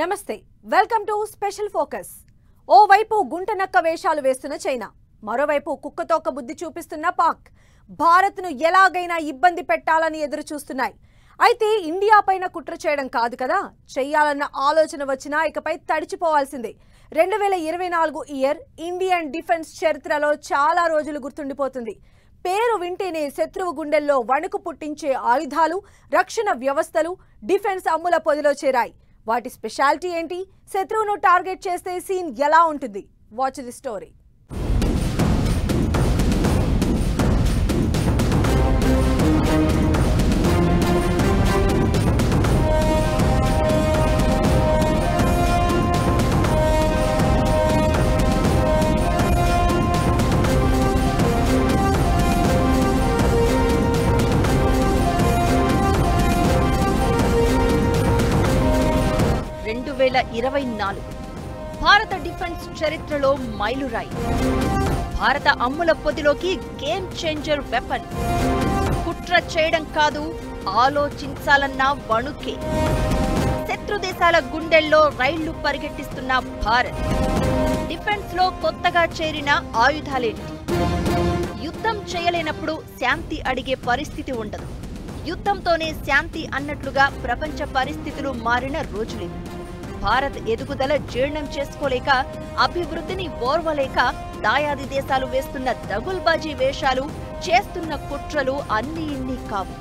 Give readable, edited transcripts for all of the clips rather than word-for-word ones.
నమస్తే welcome to special focus. ఓవైపు గుంటనక్క వేషాలు వేస్తున్న చైనా, మరోవైపు కుక్కతోక బుద్ధి చూపిస్తున్న పాక్ భారత్ను ఎలాగైనా ఇబ్బంది పెట్టాలని ఎదురు చూస్తున్నాయి. అయితే ఇండియా పైన కుట్ర చేయడం కాదు కదా, చెయ్యాలన్న ఆలోచన వచ్చినా ఇకపై తడిచిపోవాల్సిందే. 2024 ఇయర్ ఇండియన్ డిఫెన్స్ చరిత్రలో చాలా రోజులు గుర్తుండిపోతుంది. పేరు వింటేనే శత్రువు గుండెల్లో వణుకు పుట్టించే ఆయుధాలు, రక్షణ వ్యవస్థలు డిఫెన్స్ అమ్ముల పొదిలో చేరాయి. వాటి స్పెషాలిటీ ఏంటి? శత్రువును టార్గెట్ చేస్తే సీన్ ఎలా ఉంటుంది? Watch the story. భారత డిఫెన్స్ చరిత్రలో మైలురాయి. భారత అమ్ముల పొదిలోకి గేమ్ చేంజర్ వెపన్. కుట్ర చేయడం కాదు, ఆలోచించాలన్న వణుకే. శత్రు దేశాల గుండెల్లో రైళ్లు పరిగెట్టిస్తున్న భారత్. డిఫెన్స్ లో కొత్తగా చేరిన ఆయుధాలేంటి? యుద్ధం చేయలేనప్పుడు శాంతి అడిగే పరిస్థితి ఉండదు. యుద్ధంతోనే శాంతి అన్నట్లుగా ప్రపంచ పరిస్థితులు మారిన రోజులివి. భారత్ ఎదుగుదల జీర్ణం చేసుకోలేక, అభివృద్ధిని ఓర్వలేక దాయాది దేశాలు వేస్తున్న దగుల్బాజీ వేషాలు, చేస్తున్న కుట్రలు అన్నీ ఇన్ని కావు.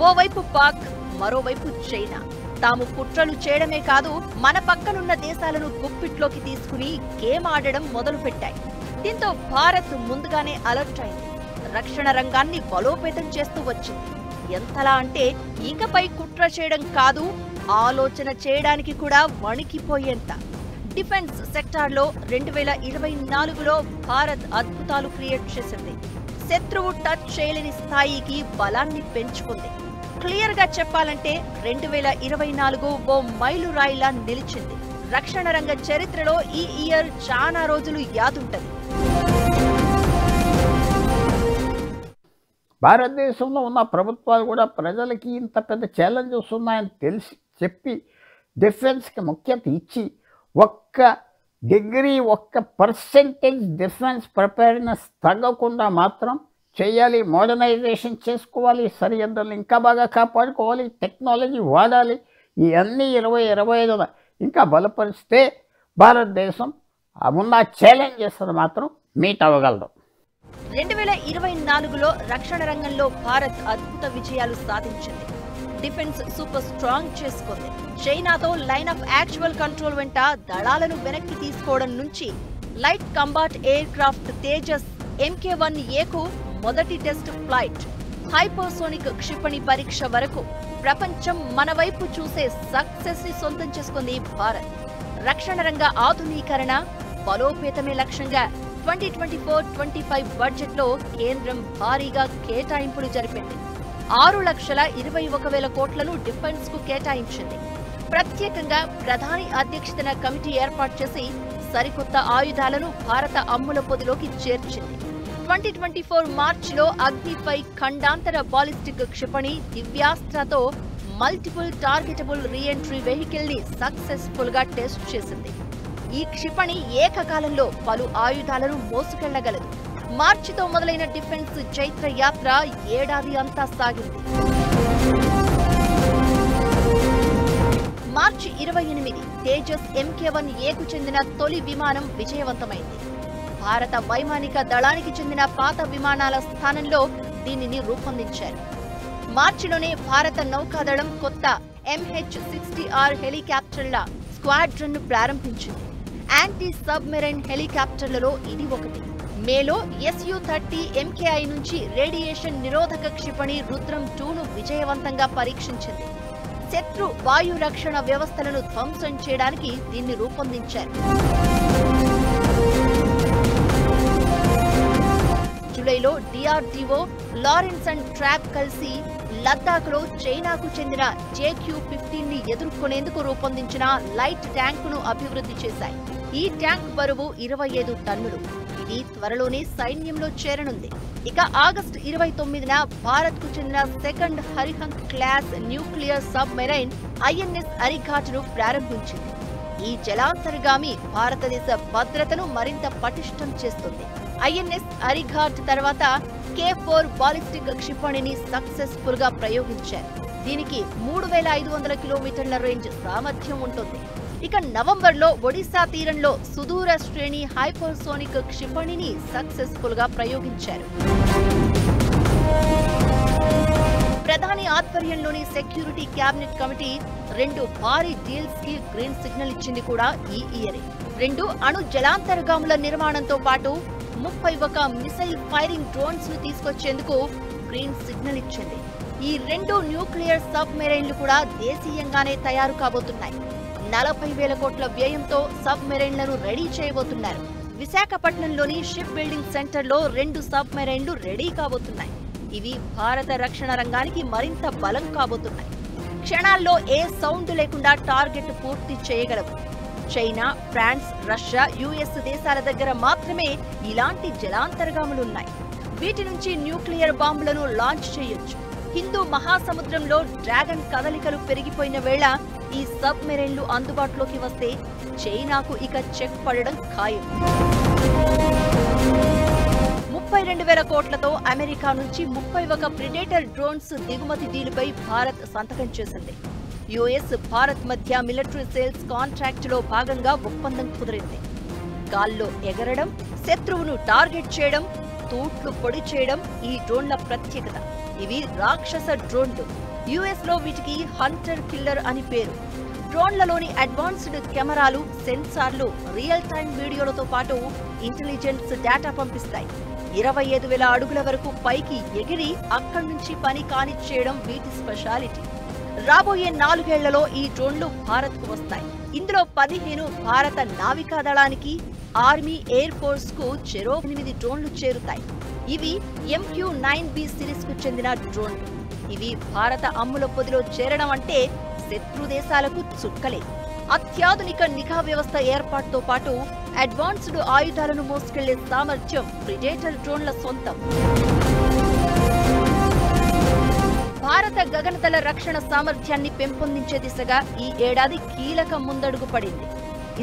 ఓవైపు పాక్, మరోవైపు చైనా. తాము కుట్రలు చేయడమే కాదు, మన పక్కనున్న దేశాలను గుప్పిట్లోకి తీసుకుని గేమ్ ఆడడం మొదలుపెట్టాయి. దీంతో భారత్ ముందుగానే అలర్ట్ అయింది. రక్షణ రంగాన్ని బలోపేతం చేస్తూ వచ్చింది. ఎంతలా అంటే ఇకపై కుట్ర చేయడం కాదు, ఆలోచన చేయడానికి కూడా వణికిపోయేంత. డిఫెన్స్ సెక్టార్లో 2024లో భారత్ అద్భుతాలు క్రియేట్ చేసింది. శత్రువు టచ్ చేయలేని స్థాయికి బలాన్ని పెంచుకుంది. క్లియర్ గా చెప్పాలంటే 2024 ఓ మైలురాయిలా నిలిచింది. రక్షణ రంగ చరిత్రలో ఈ ఇయర్ చాలా రోజులు యాదుంటది. భారతదేశంలో ఉన్న ప్రభుత్వాలు కూడా ప్రజలకి ఇంత పెద్ద ఛాలెంజెస్ ఉన్నాయని తెలిసి చెప్పి డిఫెన్స్కి ముఖ్యత ఇచ్చి ఒక్క డిగ్రీ, ఒక్క పర్సెంటేజ్ డిఫెన్స్ ప్రిపేర్నెస్ తగ్గకుండా మాత్రం చేయాలి. మోడర్నైజేషన్ చేసుకోవాలి, సరిహద్దులను ఇంకా బాగా కాపాడుకోవాలి, టెక్నాలజీ వాడాలి. ఇవన్నీ 2025 ఇంకా బలపరిస్తే భారతదేశం ఉన్న ఛాలెంజెస్ మాత్రం మీట్ అవ్వగలదు. 2024లో రక్షణ రంగంలో భారత్ అద్భుత విజయాలు సాధించింది. డిఫెన్స్ సూపర్ స్ట్రాంగ్ చేసుకుంది. చైనాతో లైన్ ఆఫ్ యాక్చువల్ కంట్రోల్ వెంట దళాలను వెనక్కి తీసుకోవడం నుంచి light combat aircraft Tejas MK1Aకు మొదటి టెస్ట్ ఫ్లైట్, హైపర్సోనిక్ క్షిపణి పరీక్ష వరకు ప్రపంచం మన వైపు చూసే సక్సెస్ ని సొంతం చేసుకుంది భారత్. రక్షణ రంగ ఆధునీకరణ, బలోపేతమే లక్ష్యంగా 2024-25 బడ్జెట్లో కేంద్రం భారీగా కేటాయింపులు జరిపింది. 6,21,000 కోట్లను డిఫెన్స్ కు కేటాయించింది. ప్రత్యేకంగా ప్రధాని అధ్యక్షతన కమిటీ ఏర్పాటు చేసి సరికొత్త ఆయుధాలను భారత అమ్ముల పొదిలోకి చేర్చింది. 2024 మార్చిలో అగ్ని-5 ఖండాంతర బాలిస్టిక్ క్షిపణి దివ్యాస్త్రతో మల్టిపుల్ టార్గెటబుల్ రీఎంట్రీ వెహికల్ ని సక్సెస్ఫుల్ గా టెస్ట్ చేసింది. ఈ క్షిపణి ఏకకాలంలో పలు ఆయుధాలను మోసుకెళ్లగలదు. మార్చితో మొదలైన డిఫెన్స్ చైత్ర యాత్ర ఏడాది అంతా సాగింది. మార్చి 28 తేజస్ MK1Aకు చెందిన తొలి విమానం విజయవంతమైంది. భారత వైమానిక దళానికి చెందిన పాత విమానాల స్థానంలో దీనిని రూపొందించారు. మార్చిలోనే భారత నౌకాదళం కొత్త MH-60R హెలికాప్టర్ల స్క్వాడ్రన్ ను ప్రారంభించింది. యాంటీ సబ్మెరైన్ హెలికాప్టర్లలో ఇది ఒకటి. మేలో Su-30 MKI నుంచి రేడియేషన్ నిరోధక క్షిపణి రుద్రం 2ను విజయవంతంగా పరీక్షించింది. శత్రు వాయు రక్షణ వ్యవస్థలను ధ్వంసం చేయడానికి దీన్ని రూపొందించారు. జూలైలో DRDO, లారెన్స్ అండ్ ట్రాప్ కలిసి లద్దాఖ్లో చైనాకు చెందిన JQ-15 ని ఎదుర్కొనేందుకు రూపొందించిన లైట్ ట్యాంకును అభివృద్ధి చేశాయి. ఈ ట్యాంక్ బరువు 25 టన్నులు. ఇది త్వరలోనే సైన్యంలో చేరనుంది. ఇక ఆగస్టు 29న భారత్ కు చెందిన second Arihant class nuclear submarine INS అరిఘాట్ను ప్రారంభించింది. ఈ జలాంతర్గామి భారతదేశ భద్రతను మరింత పటిష్టం చేస్తుంది. ఐఎన్ఎస్ అరిఘాట్ తర్వాత K4 బాలిస్టిక్ క్షిపణిని సక్సెస్ఫుల్ గా ప్రయోగించారు. దీనికి 3500 కిలోమీటర్ల రేంజ్ సామర్థ్యం ఉంటుంది. ఇక నవంబర్లో ఒడిశా తీరంలో సుదూర శ్రేణి హైపర్సోనిక్ క్షిపణిని సక్సెస్ఫుల్ గా ప్రయోగించారు. ప్రధాని ఆధ్వర్యంలోని సెక్యూరిటీ క్యాబినెట్ కమిటీ 2 భారీ డీల్స్ కి గ్రీన్ సిగ్నల్ ఇచ్చింది కూడా ఈ ఇయరే. 2 అణు జలాంతర్గాముల నిర్మాణంతో పాటు 31 మిసైల్ ఫైరింగ్ డ్రోన్స్ ను తీసుకొచ్చేందుకు గ్రీన్ సిగ్నల్ ఇచ్చింది. ఈ 2 న్యూక్లియర్ సబ్ మెరైన్లు కూడా దేశీయంగానే తయారు కాబోతున్నాయి. 40,000 కోట్ల వ్యయంతో సబ్ మెరైన్లను రెడీ చేయబోతున్నారు. విశాఖపట్నంలోని షిప్ బిల్డింగ్ సెంటర్లో 2 సబ్ మెరైన్లు రెడీ కాబోతున్నాయి. ఇవి భారత రక్షణ రంగానికి మరింత బలం కాబోతున్నాయి. క్షణాల్లో ఏ సౌండ్ లేకుండా టార్గెట్ పూర్తి చేయగలవు. చైనా, ఫ్రాన్స్, రష్యా, యుఎస్ దేశాల దగ్గర మాత్రమే ఇలాంటి జలాంతర్గాములున్నాయి. వీటి నుంచి న్యూక్లియర్ బాంబులను లాంచ్ చేయొచ్చు. హిందూ మహాసముద్రంలో డ్రాగన్ కదలికలు పెరిగిపోయిన వేళ ఈ సబ్ మెరైన్లు అందుబాటులోకి వస్తే చైనాకు ఇక చెక్ పడడం ఖాయం. 32,000 కోట్లతో అమెరికా నుంచి 31 ప్రిడేటర్ డ్రోన్స్ దిగుమతి డీలుపై భారత్ సంతకం చేసింది. యుఎస్, భారత్ మధ్య మిలిటరీ సేల్స్ కాంట్రాక్టులో భాగంగా ఒప్పందం కుదిరింది. గాల్లో ఎగరడం, శత్రువును టార్గెట్ చేయడం, తూట్లు పొడి చేయడం ఈ డ్రోన్ల ప్రత్యేకత. ఇవి రాక్షస డ్రోన్లు. యుఎస్ లో వీటికి హంటర్ కిల్లర్ అని పేరు. డ్రోన్లలోని అడ్వాన్స్డ్ కెమెరాలు, సెన్సార్లు రియల్ టైం వీడియోలతో పాటు ఇంటెలిజెన్స్ డేటా పంపిస్తాయి. 25,000 అడుగుల వరకు పైకి ఎగిరి అక్కడి నుంచి పని కానిచ్చేయడం వీటి స్పెషాలిటీ. రాబోయే 4 ఏళ్లలో ఈ డ్రోన్లు భారత్ కు వస్తాయి. ఇందులో 15 భారత నావికా దళానికి, ఆర్మీ, ఎయిర్ ఫోర్స్ కు చెరో 8 డ్రోన్లు చేరుతాయి. ఇవి MQ-9B సిరీస్ కు చెందిన డ్రోన్లు. ఇవి భారత అమ్ముల పొదిలో చేరడం అంటే శత్రు దేశాలకు చుక్కలే. అత్యాధునిక నిఘా వ్యవస్థ ఏర్పాటుతో పాటు అడ్వాన్స్డ్ ఆయుధాలను మోసుకెళ్లే సామర్థ్యం ప్రిడేటర్ డ్రోన్ల సొంతం. భారత గగనతల రక్షణ సామర్థ్యాన్ని పెంపొందించే దిశగా ఈ ఏడాది కీలక ముందడుగు పడింది.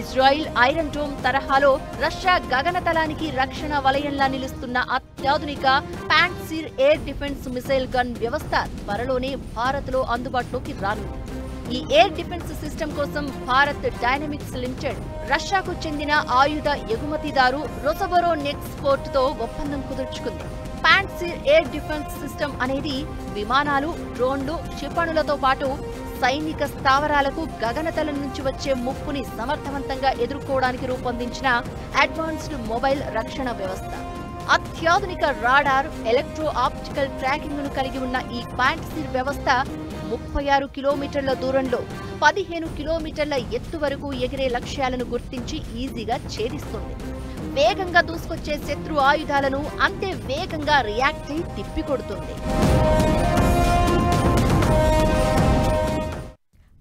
ఇజ్రాయిల్ ఐరన్ డోమ్ తరహాలో రష్యా గగనతలానికి రక్షణ వలయంలా నిలుస్తున్న అత్యాధునిక ప్యాంట్సిర్ ఎయిర్ డిఫెన్స్ మిసైల్ గన్ వ్యవస్థ త్వరలోనే భారత్లో అందుబాటులోకి రానుంది. ఈ ఎయిర్ డిఫెన్స్ సిస్టమ్ కోసం భారత్ డైనమిక్స్ లిమిటెడ్, రష్యాకు చెందిన ఆయుధ ఎగుమతిదారు రొసబొరో నెక్స్పోర్ట్ తో ఒప్పందం కుదుర్చుకుంది. ప్యాంట్సిర్ ఎయిర్ డిఫెన్స్ సిస్టమ్ అనేది విమానాలు, డ్రోన్లు, క్షిపణులతో పాటు సైనిక స్థావరాలకు గగనతలం నుంచి వచ్చే ముప్పుని సమర్థవంతంగా ఎదుర్కోవడానికి రూపొందించిన అడ్వాన్స్డ్ మొబైల్ రక్షణ వ్యవస్థ. అత్యాధునిక రాడార్, ఎలక్ట్రో ఆప్టికల్ ట్రాకింగ్ ను కలిగి ఉన్న ఈ ప్యాంట్సిర్ వ్యవస్థ 36 కిలోమీటర్ల దూరంలో 15 కిలోమీటర్ల ఎత్తు వరకు ఎగిరే లక్ష్యాలను గుర్తించి ఈజీగా ఛేదిస్తుంది. వేగంగా దూసుకొచ్చే శత్రు ఆయుధాలను అంతే వేగంగా రియాక్ట్ అయి తిప్పికొడుతుంది.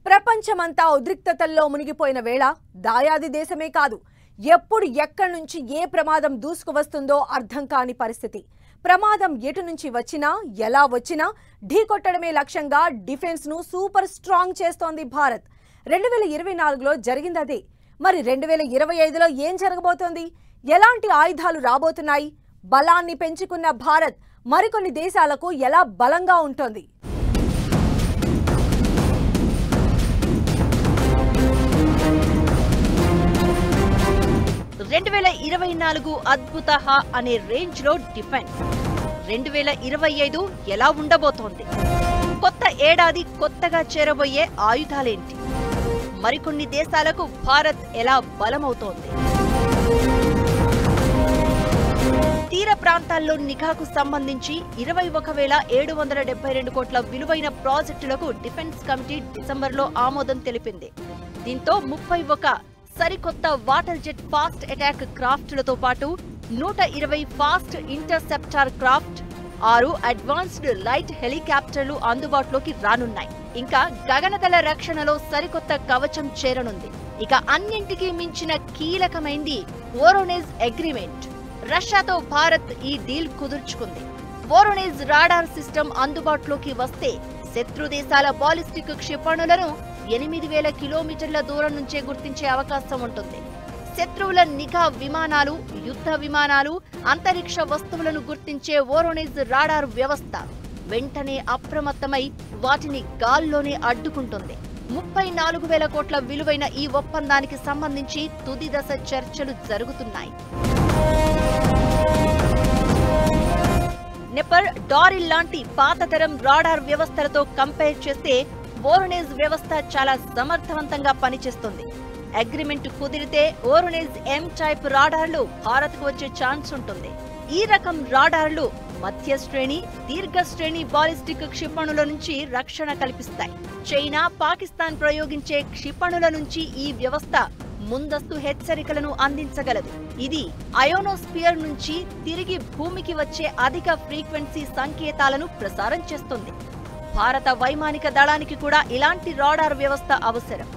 ప్రపంచమంతా ఉద్రిక్తతల్లో మునిగిపోయిన వేళ దాయాది దేశమే కాదు, ఎప్పుడు ఎక్కడి నుంచి ఏ ప్రమాదం దూసుకువస్తుందో అర్థం కాని పరిస్థితి. ప్రమాదం ఎటు నుంచి వచ్చినా, ఎలా వచ్చినా ఢీకొట్టడమే లక్ష్యంగా డిఫెన్స్ ను సూపర్ స్ట్రాంగ్ చేస్తోంది భారత్. 2024లో జరిగిందదే. మరి 2025లో ఏం జరగబోతోంది? ఎలాంటి ఆయుధాలు రాబోతున్నాయి? బలాన్ని పెంచుకున్న భారత్ మరికొన్ని దేశాలకు ఎలా బలంగా ఉంటోంది? రెండు 2024 అద్భుత అనే రేంజ్ లో డిఫెన్స్. 2025 ఎలా ఉండబోతోంది? కొత్త ఏడాది, కొత్తగా చేరబోయే ఆయుధాలేంటి? మరికొన్ని దేశాలకు భారత్ ఎలా బలమవుతోంది? తీర ప్రాంతాల్లో నిఘాకు సంబంధించి 21,772 కోట్ల విలువైన ప్రాజెక్టులకు డిఫెన్స్ కమిటీ డిసెంబర్లో ఆమోదం తెలిపింది. దీంతో 31 సరికొత్త వాటర్ జెట్ ఫాస్ట్ అటాక్ క్రాఫ్ట్లతో పాటు 120 fast interceptor craft, 6 advanced light హెలికాప్టర్లు అందుబాటులోకి రానున్నాయి. ఇంకా గగనతల రక్షణలో సరికొత్త కవచం చేరనుంది. ఇక అన్నింటికీ మించిన కీలకమైంది వోరోనెజ్ అగ్రిమెంట్. రష్యాతో భారత్ ఈ డీల్ కుదుర్చుకుంది. వోరోనెజ్ రాడార్ సిస్టమ్ అందుబాటులోకి వస్తే శత్రు దేశాల బాలిస్టిక్ క్షిపణులను 8,000 కిలోమీటర్ల దూరం నుంచే గుర్తించే అవకాశం ఉంటుంది. శత్రువుల నిఘా విమానాలు, యుద్ధ విమానాలు, అంతరిక్ష వస్తువులను గుర్తించే వోరోనిజ్ రాడార్ వ్యవస్థ వెంటనే అప్రమత్తమై వాటిని గాల్లోనే అడ్డుకుంటుంది. 34,000 కోట్ల విలువైన ఈ ఒప్పందానికి సంబంధించి తుది దశ చర్చలు జరుగుతున్నాయి. నెపర్, డారిల్ లాంటి పాతతరం రాడార్ వ్యవస్థలతో కంపేర్ చేస్తే వోరోనిజ్ వ్యవస్థ చాలా సమర్థవంతంగా పనిచేస్తుంది. అగ్రిమెంట్ కుదిరితే వోరోనిజ్ M టైప్ రాడార్లు భారత్కు వచ్చే ఛాన్స్ ఉంటుంది. ఈ రకం రాడార్లు మధ్య శ్రేణి, దీర్ఘ శ్రేణి బాలిస్టిక్ క్షిపణుల నుంచి రక్షణ కల్పిస్తాయి. చైనా, పాకిస్తాన్ ప్రయోగించే క్షిపణుల నుంచి ఈ వ్యవస్థ ముందస్తు హెచ్చరికలను అందించగలదు. ఇది అయోనోస్పియర్ నుంచి తిరిగి భూమికి వచ్చే అధిక ఫ్రీక్వెన్సీ సంకేతాలను ప్రసారం చేస్తుంది. భారత వైమానిక దళానికి కూడా ఇలాంటి రాడార్ వ్యవస్థ అవసరం.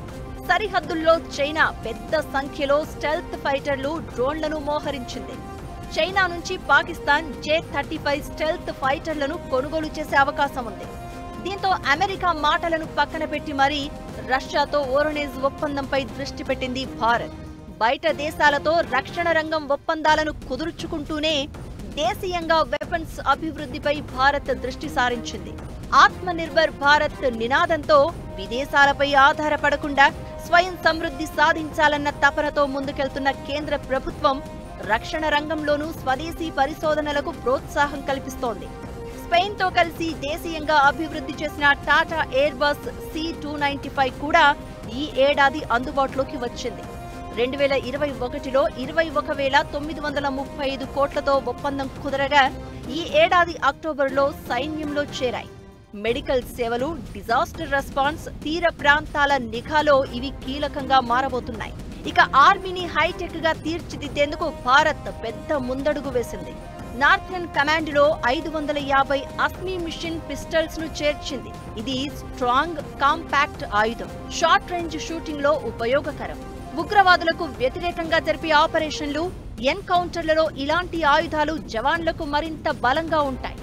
సరిహద్దుల్లో చైనా పెద్ద సంఖ్యలో స్టెల్త్ ఫైటర్లు, డ్రోన్లను మోహరించింది. చైనా నుంచి పాకిస్తాన్ J-35 స్టెల్త్ ఫైటర్లను కొనుగోలు చేసే అవకాశం ఉంది. దీంతో అమెరికా మాటలను పక్కన పెట్టి మరీ రష్యాతో వోరోనిజ్ ఒప్పందంపై దృష్టి పెట్టింది భారత్. బయట దేశాలతో రక్షణ రంగం ఒప్పందాలను కుదుర్చుకుంటూనే దేశీయంగా వెపన్స్ అభివృద్ధిపై భారత్ దృష్టి సారించింది. ఆత్మనిర్భర్ భారత్ నినాదంతో విదేశాలపై ఆధారపడకుండా స్వయం సమృద్ధి సాధించాలన్న తపనతో ముందుకెళ్తున్న కేంద్ర ప్రభుత్వం రక్షణ రంగంలోనూ స్వదేశీ పరిశోధనలకు ప్రోత్సాహం కల్పిస్తోంది. స్పెయిన్తో కలిసి దేశీయంగా అభివృద్ధి చేసిన టాటా ఎయిర్బస్ C-295 కూడా ఈ ఏడాది అందుబాటులోకి వచ్చింది. 2021లో 21,935 కోట్లతో ఒప్పందం కుదరగా ఈ ఏడాది అక్టోబర్లో సైన్యంలో చేరాయి. మెడికల్ సేవలు, డిజాస్టర్ రెస్పాన్స్, తీర ప్రాంతాల నిఘాలో ఇవి కీలకంగా మారబోతున్నాయి. ఇక ఆర్మీని హైటెక్ గా తీర్చిదిద్దేందుకు భారత్ పెద్ద ముందడుగు వేసింది. నార్థన్ కమాండ్ లో 550 అస్మి మిషన్ పిస్టల్స్ ను చేర్చింది. ఇది స్ట్రాంగ్, కాంపాక్ట్ ఆయుధం. షార్ట్ రేంజ్ షూటింగ్ లో ఉపయోగకరం. ఉగ్రవాదులకు వ్యతిరేకంగా జరిపే ఆపరేషన్లు, ఎన్కౌంటర్లలో ఇలాంటి ఆయుధాలు జవాన్లకు మరింత బలంగా ఉంటాయి.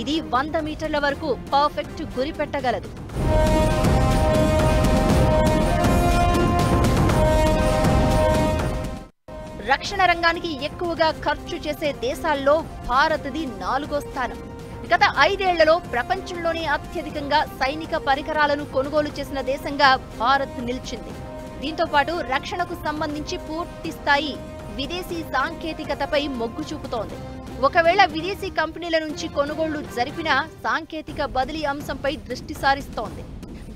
ఇది 100 మీటర్ల వరకు పర్ఫెక్ట్ గురి పెట్టగలదు. రక్షణ రంగానికి ఎక్కువగా ఖర్చు చేసే దేశాల్లో భారత్ది 4వ స్థానం. గత 5 ఏళ్లలో ప్రపంచంలోనే అత్యధికంగా సైనిక పరికరాలను కొనుగోలు చేసిన దేశంగా భారత్ నిలిచింది. దీంతో పాటు రక్షణకు సంబంధించి పూర్తి స్థాయి విదేశీ సాంకేతికతపై మొగ్గు చూపుతోంది. ఒకవేళ విదేశీ కంపెనీల నుంచి కొనుగోళ్లు జరిపినా సాంకేతిక బదిలీ అంశంపై దృష్టి సారిస్తోంది.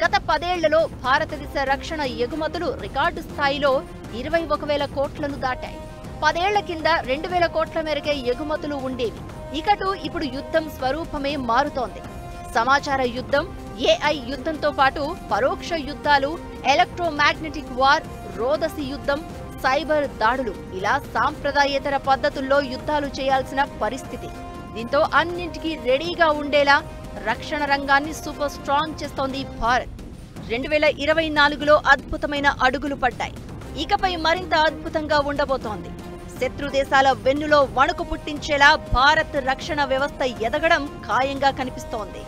గత 10 ఏళ్లలో భారతదేశ రక్షణ ఎగుమతులు రికార్డు స్థాయిలో 21,000 కోట్లను దాటాయి. 10 ఏళ్ల కింద 2,000 కోట్ల మేరకే ఎగుమతులు ఉండేవి. ఇప్పుడు యుద్ధం స్వరూపమే మారుతోంది. సమాచార యుద్ధం, AI యుద్ధంతో పాటు పరోక్ష యుద్ధాలు, ఎలక్ట్రోమాగ్నెటిక్ వార్, రోదసి యుద్ధం, సైబర్ దాడులు, ఇలా సాంప్రదాయేతర పద్ధతుల్లో యుద్ధాలు చేయాల్సిన పరిస్థితి. దీంతో అన్నింటికీ రెడీగా ఉండేలా రక్షణ రంగాన్ని సూపర్ స్ట్రాంగ్ చేస్తోంది భారత్. 2024లో అద్భుతమైన అడుగులు పడ్డాయి. ఇకపై మరింత అద్భుతంగా ఉండబోతోంది. శత్రు దేశాల వెన్నులో వణుకు పుట్టించేలా భారత్ రక్షణ వ్యవస్థ ఎదగడం ఖాయంగా కనిపిస్తోంది.